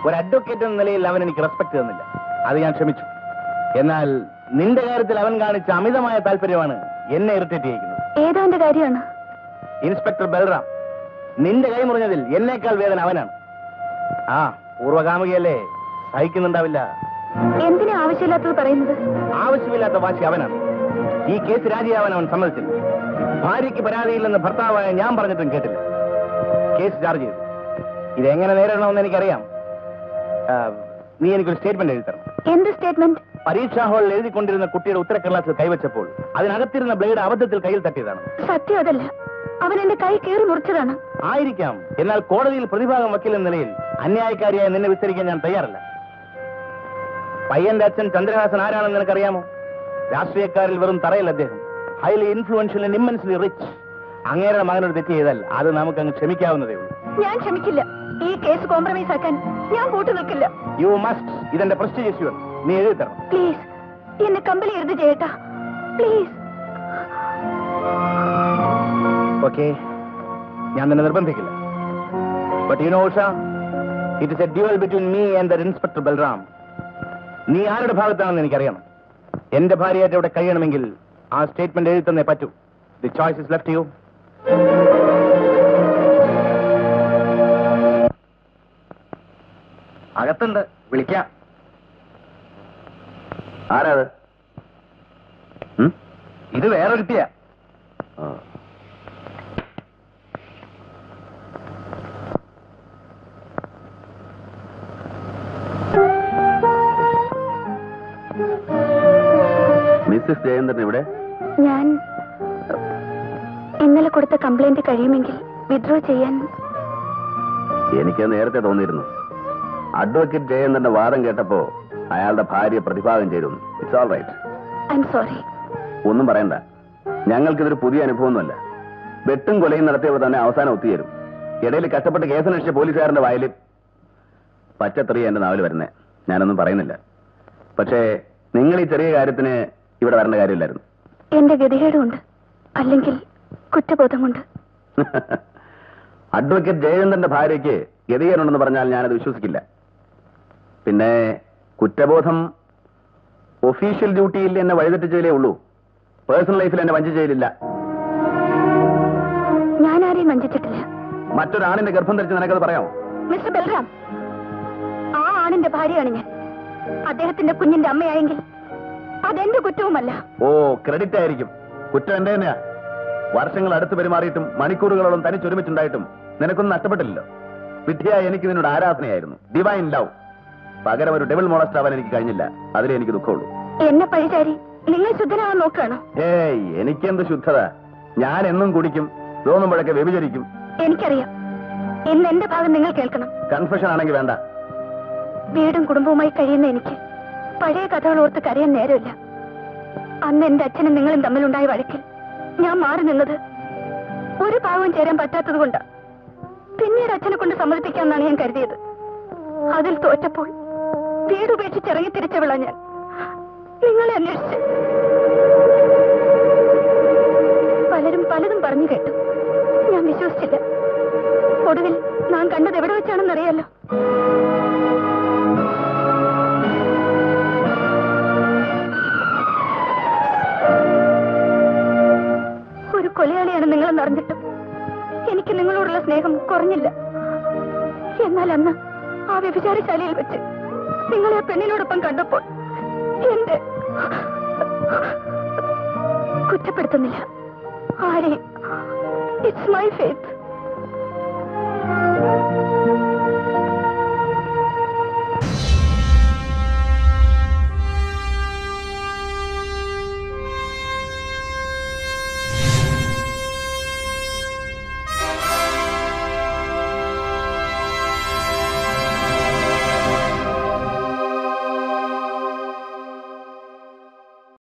ഒരു അഡ്വക്കേറ്റ് എന്ന നിലയിൽ അവൻ എനിക്ക് റെസ്പെക്ട് തന്നില്ല. അത് ഞാൻ ക്ഷമിച്ചു. എന്നാൽ നിന്റെ കാര്യത്തിൽ അവൻ കാണിച്ച അമിതമായ താല്പര്യമാണ് എന്നെ ഇറിറ്റേറ്റ് ചെയ്യിക്കുന്നത്. ഏതാന്റെ കാര്യമാണ്? ഇൻസ്പെക്ടർ ബൽറാം, നിന്റെ കൈ മുറിഞ്ഞതിൽ എന്നേക്കാൾ വേദന അവനാണ്. ആ പൂർവകാമികയല്ലേ, സഹിക്കുന്നുണ്ടാവില്ല. എന്തിനാ ആവശ്യമില്ലാത്തത് പറയുന്നത്? ആവശ്യമില്ലാത്ത വാശി അവനാണ്. ഈ കേസ് രാജിയാവാൻ അവൻ സമ്മതിച്ചില്ല. ഭാര്യയ്ക്ക് പരാതിയില്ലെന്ന് ഭർത്താവായ ഞാൻ പറഞ്ഞിട്ടും കേട്ടില്ല. കേസ് ചാർജ് ചെയ്തു. ഇതെങ്ങനെ നേരിടണമെന്ന് എനിക്കറിയാം. നീ എനിക്കൊരു സ്റ്റേറ്റ്മെന്റ് എഴുതി തരണം. എന്ത് സ്റ്റേറ്റ്മെന്റ്? പരീക്ഷാ ഹാളിൽ എഴുതിക്കൊണ്ടിരുന്ന കുട്ടിയുടെ ഉത്തരക്കടലാസിൽ കൈവച്ചപ്പോൾ അതിനകത്തിരുന്ന ബ്ലേഡ് അബദ്ധത്തിൽ കയ്യിൽ തട്ടിയതാണ്. സത്യം അതല്ല, അവൻ എന്റെ കൈ കീറി മുറിച്ചതാണ്. ആയിരിക്കാം. എന്നാൽ കോടതിയിൽ പ്രതിഭാഗം വക്കീലെന്ന നിലയിൽ അന്യായക്കാരിയായി നിന്നെ വിസ്തരിക്കാൻ ഞാൻ തയ്യാറല്ല. പയ്യന്റെ അച്ഛൻ ചന്ദ്രഹാസൻ ആരാണെന്ന് നിനക്കറിയാമോ? രാഷ്ട്രീയക്കാരിൽ വെറും തറയല്ല അദ്ദേഹം. Highly influential and immensely rich. അങ്ങേരുടെ മകനോട് തെറ്റ് ചെയ്താൽ അത് നമുക്ക് അങ്ങ് ക്ഷമിക്കാവുന്നതേ ഉള്ളൂ. ഞാൻ ക്ഷമിക്കില്ല. ഈ കേസ് കോംപ്രമൈസ് ആക്കാൻ ഞാൻ കൂട്ടു നിൽക്കില്ല. You must. ഇതെന്റെ പ്രസ്റ്റീജ് ഇഷ്യൂ ആണ്. നീ എഴുതി തരണം. പ്ലീസ്, എന്നെ കമ്പനി എഴുതി ചെയ്യട്ടാ, പ്ലീസ്. ഓക്കെ, ഞാൻ നിന്നെ നിർബന്ധിക്കില്ല. But you know Usha, it is a duel between me and the inspector Balram. നീ ആരുടെ ഭാഗത്താണെന്ന് എനിക്കറിയണം. എന്റെ ഭാര്യയായിട്ട് ഇവിടെ കഴിയണമെങ്കിൽ ആ സ്റ്റേറ്റ്മെന്റ് എഴുതി തന്നേ പറ്റൂ. The choice is left you. അകത്തുണ്ട്, വിളിക്കാം. ആരാത്? ഇത് വേറെ കിട്ടിയ. മിസ്സസ് ജയന്തൻ ഇവിടെ? ഞാൻ ഇന്നലെ കൊടുത്ത കംപ്ലൈന്റ് കഴിയുമെങ്കിൽ വിത്ഡ്രോ ചെയ്യാൻ. എനിക്ക് നേരത്തെ തോന്നിയിരുന്നു. അഡ്വക്കേറ്റ് ജയന്തന്റെ വാദം കേട്ടപ്പോ അയാളുടെ ഭാര്യ പ്രതിഭാഗം ചെയ്തിരുന്നു. It's all right. I'm sorry. ഒന്നും പറയണ്ട. ഞങ്ങൾക്കിതൊരു പുതിയ അനുഭവമൊന്നുമല്ല. വെട്ടും കൊലയും നടത്തിയപ്പോൾ തന്നെ അവസാനം ഒത്തുചേരും. ഇടയിൽ കഷ്ടപ്പെട്ട് കേസന്വേഷിച്ച പോലീസുകാരന്റെ വായിൽ പച്ചത്തെറിയ എന്റെ നാവിൽ വരുന്നേ. ഞാനൊന്നും പറയുന്നില്ല. പക്ഷേ നിങ്ങൾ ഈ ചെറിയ കാര്യത്തിന് ഇവിടെ വരേണ്ട കാര്യമില്ലായിരുന്നു. എന്റെ ഗതികേടുണ്ട്, അല്ലെങ്കിൽ കുറ്റബോധം കൊണ്ട്. അഡ്വക്കേറ്റ് ജയചന്ദ്രന്റെ ഭാര്യയ്ക്ക് ഗതികേടുണ്ടെന്ന് പറഞ്ഞാൽ ഞാനത് വിശ്വസിക്കില്ല. പിന്നെ കുറ്റബോധം ഒഫീഷ്യൽ ഡ്യൂട്ടിയിൽ എന്നെ വഴിതെറ്റിച്ചതിലേ ഉള്ളൂ. പേഴ്സണൽ ലൈഫിൽ എന്നെ വഞ്ചിച്ചതിലില്ല. ഞാൻ ആരെയും വഞ്ചിച്ചിട്ടില്ല. മറ്റൊരാണിന്റെ ഗർഭം ധരിച്ച് നിനക്കത് പറയാമോ? മിസ്റ്റർ ബൽറാം, ആ ആണിന്റെ ഭാര്യയാണ് ഞാൻ. അദ്ദേഹത്തിന്റെ കുഞ്ഞിന്റെ അമ്മയായെങ്കിൽ അതെന്റെ കുറ്റവുമല്ല. ഓ, ക്രെഡിറ്റ് ആയിരിക്കും. കുറ്റം എന്റെ തന്നെയാ. വർഷങ്ങൾ അടുത്ത് പെരുമാറിയിട്ടും മണിക്കൂറുകളോളം തനിച്ചൊരുമിച്ചുണ്ടായിട്ടും നിനക്കൊന്നും നഷ്ടപ്പെട്ടില്ലല്ലോ. വിദ്യയായി എനിക്ക് നിന്നോട് ആരാധനയായിരുന്നു, ഡിവൈൻ ലവ്. പകരം ഒരു ഡെവിൾ മോളസ്റ്റ് ആവാൻ എനിക്ക് കഴിഞ്ഞില്ല. അതിലേ എനിക്ക് ദുഃഖമുള്ളൂ. എന്നെ പഴിചാരി നിങ്ങൾ ശുദ്ധനാവാൻ നോക്കുകയാണോ? ഏയ്, എനിക്കെന്ത് ശുദ്ധത. ഞാൻ എന്നും കുടിക്കും, തോന്നുമ്പോഴൊക്കെ വ്യഭിചരിക്കും. എനിക്കറിയാം. ഇന്ന് എന്റെ ഭാഗം നിങ്ങൾ കേൾക്കണം. കൺഫെഷൻ ആണെങ്കിൽ വേണ്ട. വീടും കുടുംബവുമായി കഴിയുന്ന എനിക്ക് പഴയ കഥകൾ ഓർത്ത് കരയാൻ നേരമില്ല. അന്ന് എന്റെ അച്ഛനും നിങ്ങളും തമ്മിലുണ്ടായ വഴക്കിൽ ഞാൻ മാറി നിന്നത് ഒരു പാവം ചേരാൻ പറ്റാത്തത് കൊണ്ടാ. പിന്നീട് അച്ഛനെ കൊണ്ട് സമ്മതിപ്പിക്കാമെന്നാണ് ഞാൻ കരുതിയത്. അതിൽ തോറ്റപ്പോൾ വീടുപേക്ഷിച്ചിറങ്ങി തിരിച്ചവളാ ഞാൻ. നിങ്ങളെ അന്വേഷിച്ച് പലരും പലതും പറഞ്ഞു കേട്ടു. ഞാൻ വിശ്വസിച്ചില്ല. ഒടുവിൽ ഞാൻ കണ്ടത് എവിടെ വെച്ചാണെന്നറിയാലോ. ഒരു കൊലയാളിയാണ് നിങ്ങളെന്ന് അറിഞ്ഞിട്ടും എനിക്ക് നിങ്ങളോടുള്ള സ്നേഹം കുറഞ്ഞില്ല. എന്നാൽ അന്ന് ആ വ്യഭിചാരശാലയിൽ വെച്ച് നിങ്ങളെ ആ പെണ്ണിനോടൊപ്പം കണ്ടപ്പോൾ എന്റെ കുറ്റപ്പെടുത്തുന്നില്ല ആരെയും. It's my faith.